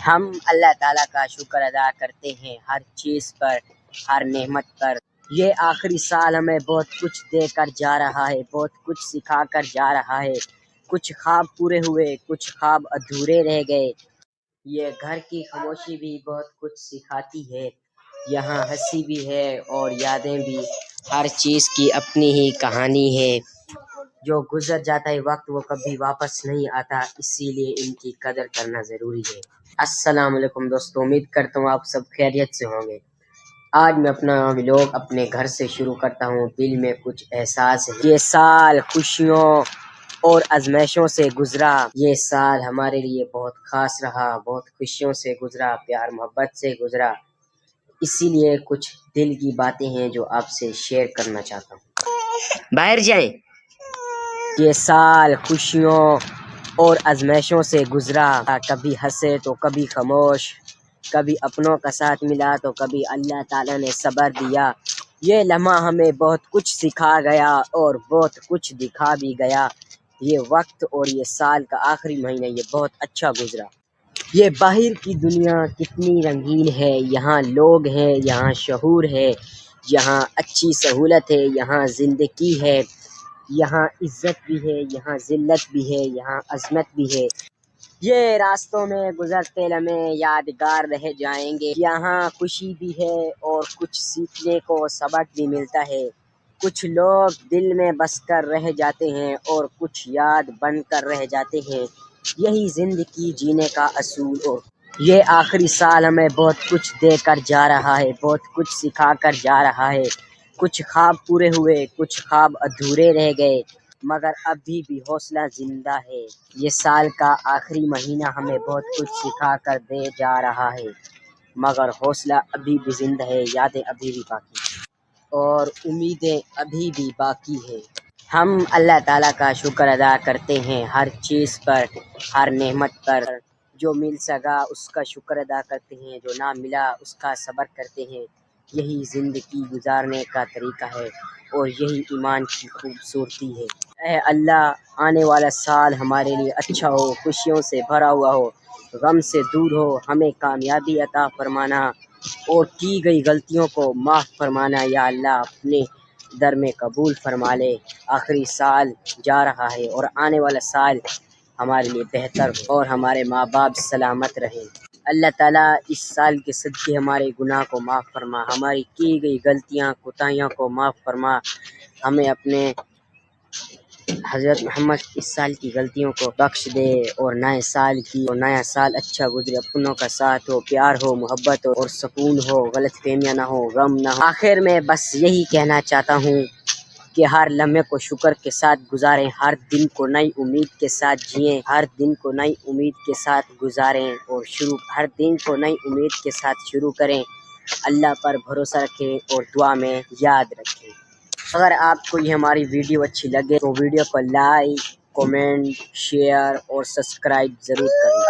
ہم اللہ تعالیٰ کا شکر ادا کرتے ہیں ہر چیز پر، ہر نعمت پر۔ یہ آخری سال ہمیں بہت کچھ دے کر جا رہا ہے، بہت کچھ سکھا کر جا رہا ہے۔ کچھ خواب پورے ہوئے، کچھ خواب ادھورے رہ گئے۔ یہ گھر کی خاموشی بھی بہت کچھ سکھاتی ہے، یہاں ہنسی بھی ہے اور یادیں بھی۔ ہر چیز کی اپنی ہی کہانی ہے، جو گزر جاتا ہے وقت وہ کبھی واپس نہیں آتا، اسی لیے ان کی قدر کرنا ضروری ہے۔ السلام علیکم دوستو، امید کرتا ہوں آپ سب خیریت سے ہوں گے۔ آج میں اپنا ولاگ اپنے گھر سے شروع کرتا ہوں۔ دل میں کچھ احساس ہے، یہ سال خوشیوں اور آزمائشوں سے گزرا۔ یہ سال ہمارے لیے بہت خاص رہا، بہت خوشیوں سے گزرا، پیار محبت سے گزرا۔ اسی لیے کچھ دل کی باتیں ہیں جو آپ سے شیئر کرنا چاہتا ہوں۔ باہر جائیں۔ یہ سال خوشیوں اور آزمائشوں سے گزرا، کبھی ہنسے تو کبھی خاموش، کبھی اپنوں کا ساتھ ملا تو کبھی اللہ تعالیٰ نے صبر دیا۔ یہ لمحہ ہمیں بہت کچھ سکھا گیا اور بہت کچھ دکھا بھی گیا۔ یہ وقت اور یہ سال کا آخری مہینہ یہ بہت اچھا گزرا۔ یہ باہر کی دنیا کتنی رنگین ہے، یہاں لوگ ہیں، یہاں شعور ہے، یہاں اچھی سہولت ہے، یہاں زندگی ہے، یہاں عزت بھی ہے، یہاں ذلت بھی ہے، یہاں عظمت بھی ہے۔ یہ راستوں میں گزرتے لمحے یادگار رہ جائیں گے۔ یہاں خوشی بھی ہے اور کچھ سیکھنے کو سبق بھی ملتا ہے۔ کچھ لوگ دل میں بس کر رہ جاتے ہیں اور کچھ یاد بن کر رہ جاتے ہیں۔ یہی زندگی جینے کا اصول اور یہ آخری سال ہمیں بہت کچھ دے کر جا رہا ہے، بہت کچھ سکھا کر جا رہا ہے۔ کچھ خواب پورے ہوئے، کچھ خواب ادھورے رہ گئے، مگر ابھی بھی حوصلہ زندہ ہے۔ یہ سال کا آخری مہینہ ہمیں بہت کچھ سکھا کر دے جا رہا ہے، مگر حوصلہ ابھی بھی زندہ ہے، یادیں ابھی بھی باقی اور امیدیں ابھی بھی باقی ہے۔ ہم اللہ تعالیٰ کا شکر ادا کرتے ہیں ہر چیز پر، ہر نعمت پر۔ جو مل سکا اس کا شکر ادا کرتے ہیں، جو نہ ملا اس کا صبر کرتے ہیں۔ یہی زندگی گزارنے کا طریقہ ہے اور یہی ایمان کی خوبصورتی ہے۔ اے اللہ، آنے والا سال ہمارے لیے اچھا ہو، خوشیوں سے بھرا ہوا ہو، غم سے دور ہو۔ ہمیں کامیابی عطا فرمانا اور کی گئی غلطیوں کو معاف فرمانا۔ یا اللہ اپنے در میں قبول فرما لے۔ آخری سال جا رہا ہے اور آنے والا سال ہمارے لیے بہتر ہو اور ہمارے ماں باپ سلامت رہیں۔ اللہ تعالیٰ اس سال کے صدقے ہمارے گناہ کو معاف فرما، ہماری کی گئی غلطیاں کوتاہیوں کو معاف فرما۔ ہمیں اپنے حضرت محمد اس سال کی غلطیوں کو بخش دے اور نئے سال کی اور نیا سال اچھا گزرے، اپنوں کا ساتھ ہو، پیار ہو، محبت ہو اور سکون ہو، غلط فہمیاں نہ ہو، غم نہ ہو۔ آخر میں بس یہی کہنا چاہتا ہوں کہ ہر لمحے کو شکر کے ساتھ گزاریں، ہر دن کو نئی امید کے ساتھ جئیں، ہر دن کو نئی امید کے ساتھ گزاریں اور ہر دن کو نئی امید کے ساتھ شروع کریں۔ اللہ پر بھروسہ رکھیں اور دعا میں یاد رکھیں۔ اگر آپ کو یہ ہماری ویڈیو اچھی لگے تو ویڈیو کو لائک، کومنٹ، شیئر اور سبسکرائب ضرور کریں۔